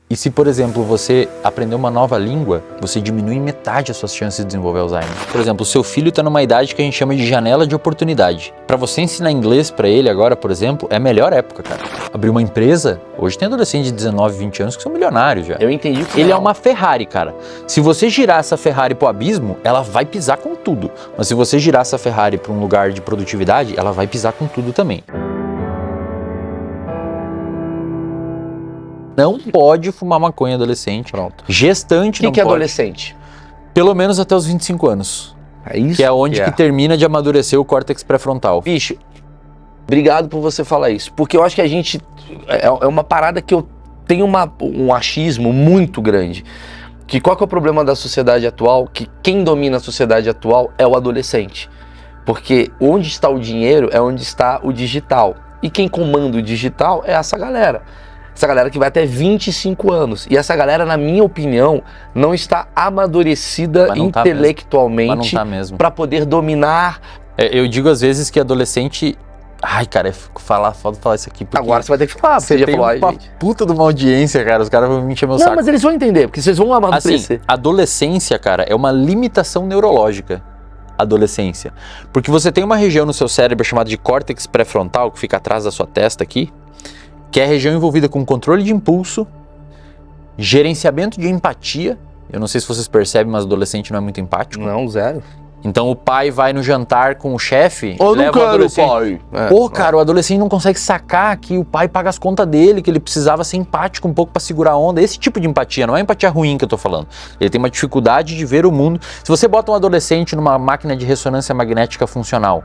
E se, por exemplo, você aprender uma nova língua, você diminui em metade as suas chances de desenvolver Alzheimer. Por exemplo, o seu filho está numa idade que a gente chama de janela de oportunidade. Para você ensinar inglês para ele agora, por exemplo, é a melhor época, cara. Abrir uma empresa, hoje tem adolescentes de 19, 20 anos que são milionários já. Eu entendi que ele é uma Ferrari, cara. Se você girar essa Ferrari pro abismo, ela vai pisar com tudo. Mas se você girar essa Ferrari para um lugar de produtividade, ela vai pisar com tudo também. Não pode fumar maconha adolescente. Pronto. Gestante não pode. O que é adolescente? Pelo menos até os 25 anos. É isso? Que é onde que termina de amadurecer o córtex pré-frontal. Bicho, obrigado por você falar isso. Porque eu acho que a gente... É uma parada que eu tenho um achismo muito grande. Que qual que é o problema da sociedade atual? Que quem domina a sociedade atual é o adolescente. Porque onde está o dinheiro é onde está o digital. E quem comanda o digital é essa galera. Essa galera que vai até 25 anos. E essa galera, na minha opinião, não está amadurecida intelectualmente para poder dominar. Eu digo às vezes que adolescente... Ai, cara, falta falar isso aqui. Agora você vai ter que falar, você já falou, uma puta de uma audiência, cara. Os caras vão me encher meu saco. Não, mas eles vão entender, porque vocês vão amadurecer. Assim, adolescência, cara, é uma limitação neurológica. Adolescência. Porque você tem uma região no seu cérebro chamada de córtex pré-frontal, que fica atrás da sua testa aqui, que é a região envolvida com controle de impulso, gerenciamento de empatia. Eu não sei se vocês percebem, mas adolescente não é muito empático. Não, zero. Então o pai vai no jantar com o chefe, leva o adolescente. Pô, cara, o adolescente não consegue sacar que o pai paga as contas dele, que ele precisava ser empático um pouco pra segurar a onda. Esse tipo de empatia, não é empatia ruim que eu tô falando. Ele tem uma dificuldade de ver o mundo. Se você bota um adolescente numa máquina de ressonância magnética funcional,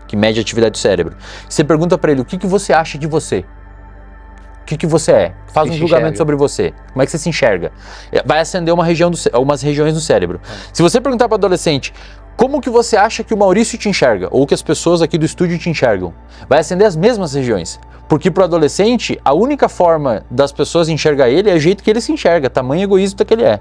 que mede a atividade do cérebro, você pergunta pra ele, o que você acha de você? O que você é? Faz um julgamento sobre você. Como é que você se enxerga? Vai acender umas regiões do cérebro. Se você perguntar para o adolescente, como que você acha que o Maurício te enxerga? Ou que as pessoas aqui do estúdio te enxergam? Vai acender as mesmas regiões. Porque para o adolescente, a única forma das pessoas enxergar ele é o jeito que ele se enxerga, tamanho egoísta que ele é.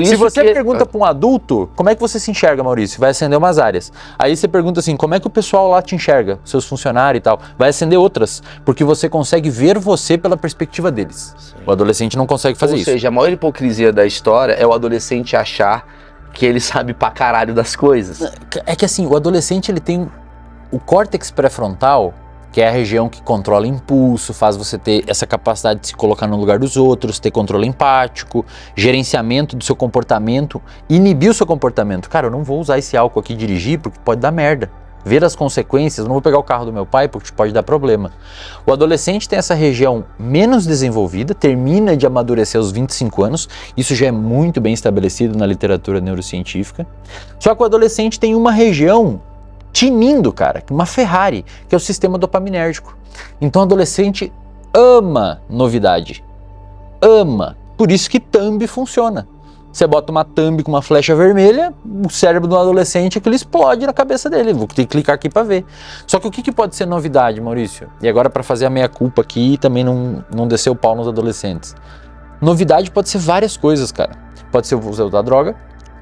Se você pergunta para um adulto, como é que você se enxerga, Maurício? Vai acender umas áreas. Aí você pergunta assim, como é que o pessoal lá te enxerga? Seus funcionários e tal. Vai acender outras, porque você consegue ver você pela perspectiva deles. Sim. O adolescente não consegue fazer isso. Ou seja, a maior hipocrisia da história é o adolescente achar que ele sabe pra caralho das coisas. É que assim, o adolescente ele tem o córtex pré-frontal, que é a região que controla impulso, faz você ter essa capacidade de se colocar no lugar dos outros, ter controle empático, gerenciamento do seu comportamento, inibir o seu comportamento. Cara, eu não vou usar esse álcool aqui e dirigir porque pode dar merda. Ver as consequências, eu não vou pegar o carro do meu pai porque pode dar problema. O adolescente tem essa região menos desenvolvida, termina de amadurecer aos 25 anos, isso já é muito bem estabelecido na literatura neurocientífica. Só que o adolescente tem uma região tinindo, cara, uma Ferrari, que é o sistema dopaminérgico. Então o adolescente ama novidade, ama. Por isso que thumb funciona. Você bota uma thumb com uma flecha vermelha, o cérebro do adolescente, aquilo explode na cabeça dele. Vou ter que clicar aqui para ver. Só que o que pode ser novidade, Maurício? E agora para fazer a meia-culpa aqui e também não descer o pau nos adolescentes. Novidade pode ser várias coisas, cara. Pode ser você usar droga,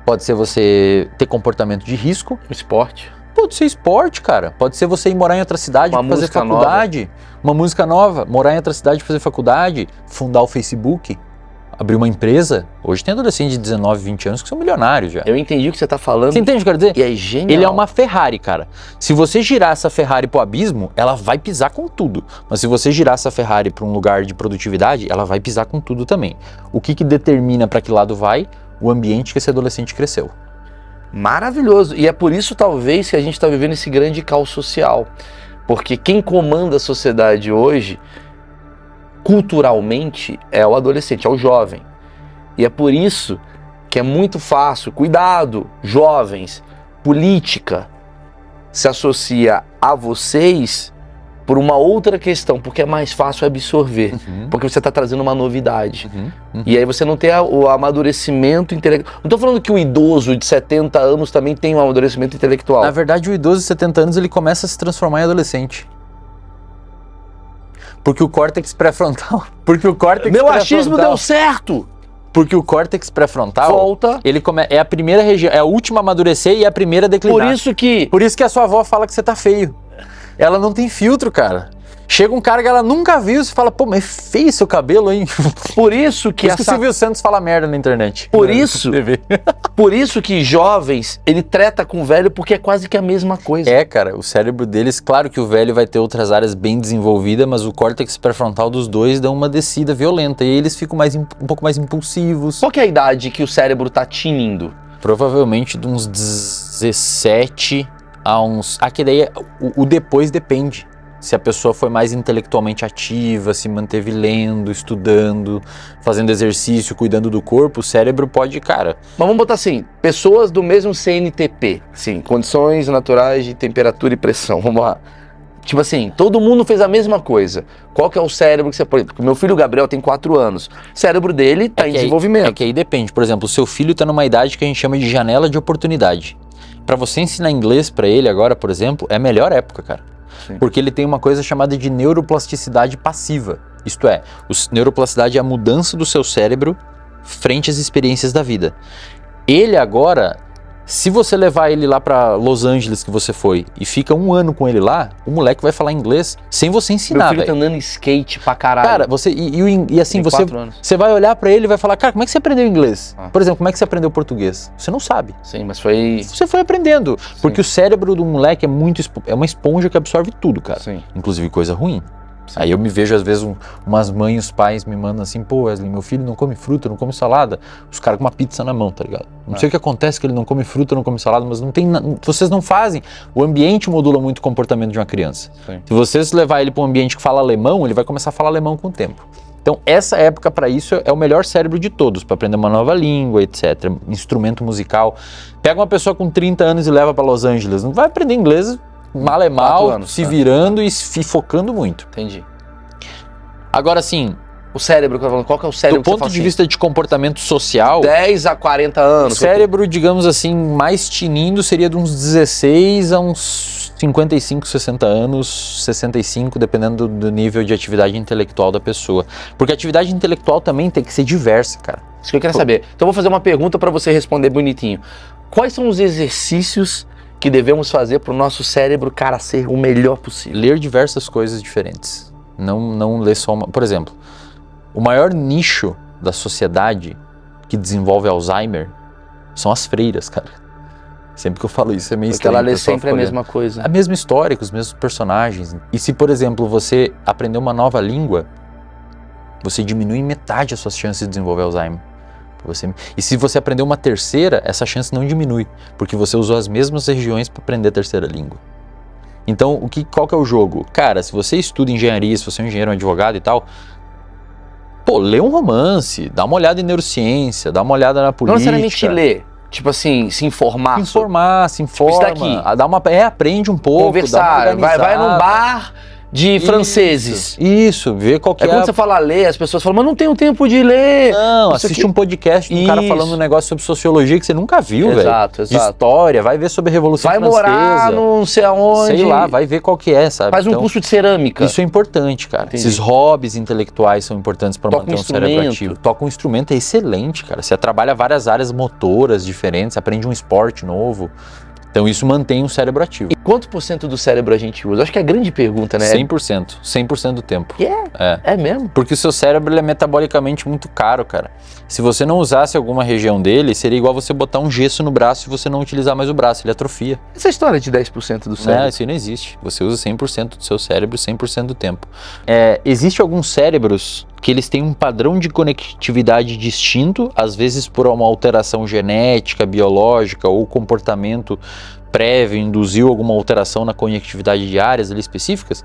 pode ser você ter comportamento de risco. Esporte. Pode ser esporte, cara. Pode ser você ir morar em outra cidade para fazer faculdade. Uma música nova. Morar em outra cidade para fazer faculdade. Fundar o Facebook. Abrir uma empresa. Hoje tem adolescentes de 19, 20 anos que são milionários já. Eu entendi o que você tá falando. Você entende o que eu quero dizer? E é genial. Ele é uma Ferrari, cara. Se você girar essa Ferrari pro abismo, ela vai pisar com tudo. Mas se você girar essa Ferrari para um lugar de produtividade, ela vai pisar com tudo também. O que determina para que lado vai? O ambiente que esse adolescente cresceu. Maravilhoso. E é por isso, talvez, que a gente está vivendo esse grande caos social. Porque quem comanda a sociedade hoje, culturalmente, é o adolescente, é o jovem. E é por isso que é muito fácil, cuidado, jovens, política se associa a vocês por uma outra questão, porque é mais fácil absorver, porque você está trazendo uma novidade. E aí você não tem o amadurecimento intelectual. Não estou falando que o idoso de 70 anos também tem um amadurecimento intelectual. Na verdade, o idoso de 70 anos ele começa a se transformar em adolescente. Porque o córtex pré-frontal... Meu achismo deu certo! Porque o córtex pré-frontal... Volta. Ele é a primeira região, é a última a amadurecer e é a primeira a declinar. Por isso que a sua avó fala que você tá feio. Ela não tem filtro, cara. Chega um cara que ela nunca viu, você fala, pô, mas é feio seu cabelo, hein? Por isso que Por isso que o Silvio Santos fala merda na internet. Por isso que jovens, ele treta com o velho porque é quase que a mesma coisa. É, cara, o cérebro deles, claro que o velho vai ter outras áreas bem desenvolvidas, mas o córtex pré-frontal dos dois dá uma descida violenta e eles ficam um pouco mais impulsivos. Qual que é a idade que o cérebro tá tinindo? Provavelmente de uns 17 a uns... que daí o depois depende. Se a pessoa foi mais intelectualmente ativa, se manteve lendo, estudando, fazendo exercício, cuidando do corpo, o cérebro pode, cara... Mas vamos botar assim, pessoas do mesmo CNTP, sim, condições naturais de temperatura e pressão, vamos lá. Tipo assim, todo mundo fez a mesma coisa. Qual que é o cérebro que você... Porque meu filho Gabriel tem 4 anos, o cérebro dele tá em desenvolvimento. É que aí depende, por exemplo, o seu filho tá numa idade que a gente chama de janela de oportunidade. Para você ensinar inglês para ele agora, por exemplo, é a melhor época, cara. Sim. Porque ele tem uma coisa chamada de neuroplasticidade passiva. Isto é, neuroplasticidade é a mudança do seu cérebro frente às experiências da vida. Ele agora, se você levar ele lá para Los Angeles que você foi e fica 1 ano com ele lá, o moleque vai falar inglês sem você ensinar. Meu filho tá andando skate pra caralho. Cara, você vai olhar para ele e vai falar, cara, como é que você aprendeu inglês? Por exemplo, como é que você aprendeu português? Você não sabe. Sim, mas foi... Você foi aprendendo. Sim. Porque o cérebro do moleque é uma esponja que absorve tudo, cara. Sim. Inclusive coisa ruim. Sim. Aí eu me vejo, às vezes, umas mães, os pais me mandam assim, pô, Wesley, meu filho não come fruta, não come salada. Os caras com uma pizza na mão, tá ligado? Não sei o que acontece que ele não come fruta, não come salada, mas não tem vocês não fazem. O ambiente modula muito o comportamento de uma criança. Sim. Se vocês levar ele para um ambiente que fala alemão, ele vai começar a falar alemão com o tempo. Então, essa época para isso é o melhor cérebro de todos, para aprender uma nova língua, etc. Instrumento musical. Pega uma pessoa com 30 anos e leva para Los Angeles, não vai aprender inglês mal é mal, se virando e se focando muito. Entendi. Agora, assim... O cérebro, qual que é o cérebro? Do ponto de vista de comportamento social... 10 a 40 anos. O cérebro, digamos assim, mais tinindo seria de uns 16 a uns 55, 60 anos, 65, dependendo do nível de atividade intelectual da pessoa. Porque a atividade intelectual também tem que ser diversa, cara. Isso que eu quero saber. Então, eu vou fazer uma pergunta para você responder bonitinho. Quais são os exercícios que devemos fazer para o nosso cérebro, cara, ser o melhor possível? Ler diversas coisas diferentes. Não ler só uma... Por exemplo, o maior nicho da sociedade que desenvolve Alzheimer são as freiras, cara. Sempre que eu falo isso é meio estranho. Porque ela lê sempre a mesma coisa. A mesma história, com os mesmos personagens. E se, por exemplo, você aprender uma nova língua, você diminui em metade as suas chances de desenvolver Alzheimer. E se você aprender uma terceira, essa chance não diminui, porque você usou as mesmas regiões para aprender a terceira língua. Então, qual que é o jogo? Cara, se você estuda engenharia, se você é um engenheiro, um advogado e tal, pô, lê um romance, dá uma olhada em neurociência, dá uma olhada na política. Não necessariamente ler, tipo assim, se informar. Se informa, aprende um pouco. Conversar, vai num bar de franceses. Isso, ver qual que é. Quando você fala ler, as pessoas falam, mas não tenho tempo de ler. Não, assiste um podcast de um cara falando um negócio sobre sociologia que você nunca viu, velho. Exato. De história, vai ver sobre a Revolução Francesa. Vai morar não sei aonde. Sei lá, vai ver qual que é, sabe? Faz um curso de cerâmica. Isso é importante, cara. Entendi. Esses hobbies intelectuais são importantes para manter um cérebro ativo. Toca um instrumento é excelente, cara. Você trabalha várias áreas motoras diferentes, aprende um esporte novo. Então isso mantém o cérebro ativo. E quanto por cento do cérebro a gente usa? Acho que é a grande pergunta, né? 100%. 100% do tempo. É mesmo? Porque o seu cérebro é metabolicamente muito caro, cara. Se você não usasse alguma região dele, seria igual você botar um gesso no braço e você não utilizar mais o braço, ele atrofia. Essa história de 10% do cérebro? Isso aí não existe. Você usa 100% do seu cérebro 100% do tempo. Existem alguns cérebros que eles têm um padrão de conectividade distinto, às vezes por uma alteração genética, biológica ou comportamento prévio induziu alguma alteração na conectividade de áreas ali específicas,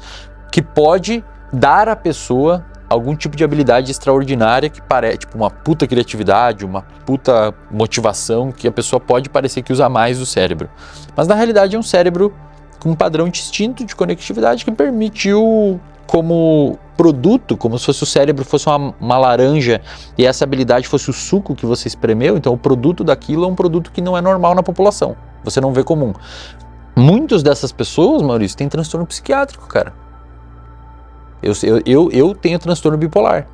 que pode dar à pessoa algum tipo de habilidade extraordinária que parece, tipo uma puta criatividade, uma puta motivação que a pessoa pode parecer que usa mais o cérebro. Mas na realidade é um cérebro com um padrão distinto de conectividade que permitiu como produto, como se fosse o cérebro fosse uma laranja e essa habilidade fosse o suco que você espremeu, então o produto daquilo é um produto que não é normal na população, você não vê comum. Muitas dessas pessoas, Maurício, têm transtorno psiquiátrico, cara. Eu tenho transtorno bipolar,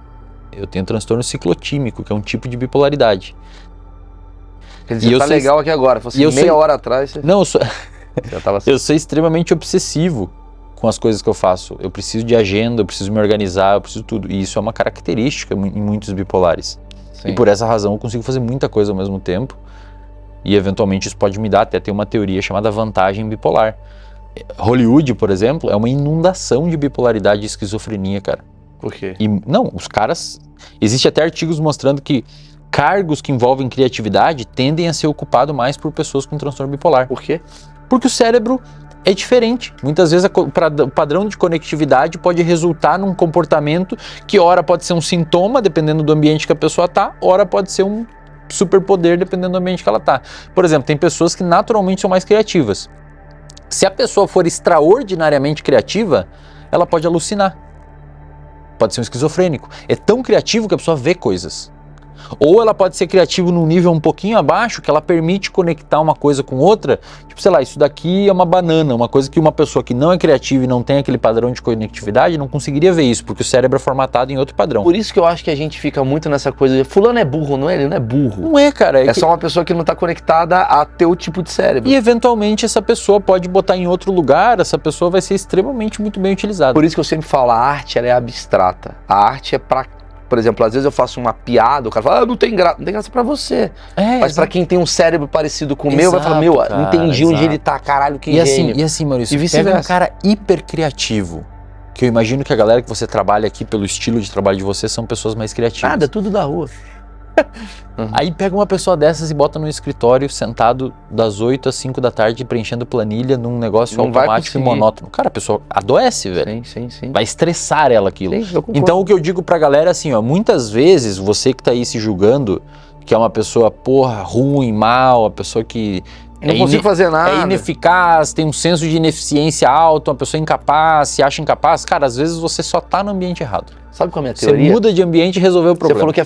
eu tenho transtorno ciclotímico, que é um tipo de bipolaridade. Quer dizer, tá legal aqui agora, fosse meia hora atrás... Não, eu sou extremamente obsessivo com as coisas que eu faço. Eu preciso de agenda, eu preciso me organizar, eu preciso tudo. E isso é uma característica em muitos bipolares. Sim. E por essa razão eu consigo fazer muita coisa ao mesmo tempo. E eventualmente isso pode me dar, até tem uma teoria chamada vantagem bipolar. Hollywood, por exemplo, é uma inundação de bipolaridade e esquizofrenia, cara. Por quê? E não, os caras... Existem até artigos mostrando que cargos que envolvem criatividade tendem a ser ocupados mais por pessoas com transtorno bipolar. Por quê? Porque o cérebro é diferente. Muitas vezes o padrão de conectividade pode resultar num comportamento que ora pode ser um sintoma, dependendo do ambiente que a pessoa está, ora pode ser um superpoder, dependendo do ambiente que ela está. Por exemplo, tem pessoas que naturalmente são mais criativas. Se a pessoa for extraordinariamente criativa, ela pode alucinar. Pode ser um esquizofrênico. É tão criativo que a pessoa vê coisas. Ou ela pode ser criativa num nível um pouquinho abaixo, que ela permite conectar uma coisa com outra. Tipo, sei lá, isso daqui é uma banana, uma coisa que uma pessoa que não é criativa e não tem aquele padrão de conectividade não conseguiria ver isso, porque o cérebro é formatado em outro padrão. Por isso que eu acho que a gente fica muito nessa coisa de fulano é burro, não é? Ele não é burro. Não é, cara. É só uma pessoa que não está conectada a teu tipo de cérebro. E eventualmente essa pessoa pode botar em outro lugar, essa pessoa vai ser extremamente muito bem utilizada. Por isso que eu sempre falo, a arte ela é abstrata. A arte é pra... Por exemplo, às vezes eu faço uma piada, o cara fala, não tem graça pra você. Mas pra quem tem um cérebro parecido com o meu, vai falar, meu, cara, entendi onde ele tá, caralho, que gênio. E assim, Maurício, E vice-versa. pega um cara hiper criativo, que eu imagino que a galera que você trabalha aqui, pelo estilo de trabalho de você, são pessoas mais criativas. Nada, tudo da rua. Aí pega uma pessoa dessas e bota no escritório, sentado das 8 às 5 da tarde, preenchendo planilha num negócio Não vai automático e conseguir. monótono. Cara, a pessoa adoece, velho. Sim. Vai estressar ela aquilo. Sim, eu concordo. Então o que eu digo pra galera é assim, ó, muitas vezes você que tá aí se julgando, que é uma pessoa, porra, ruim, mal, a pessoa que Não consigo fazer nada. é ineficaz, tem um senso de ineficiência alto, uma pessoa incapaz, se acha incapaz, cara, às vezes você só tá no ambiente errado. Sabe qual é a minha Você teoria? muda de ambiente e resolveu o Você problema. falou que é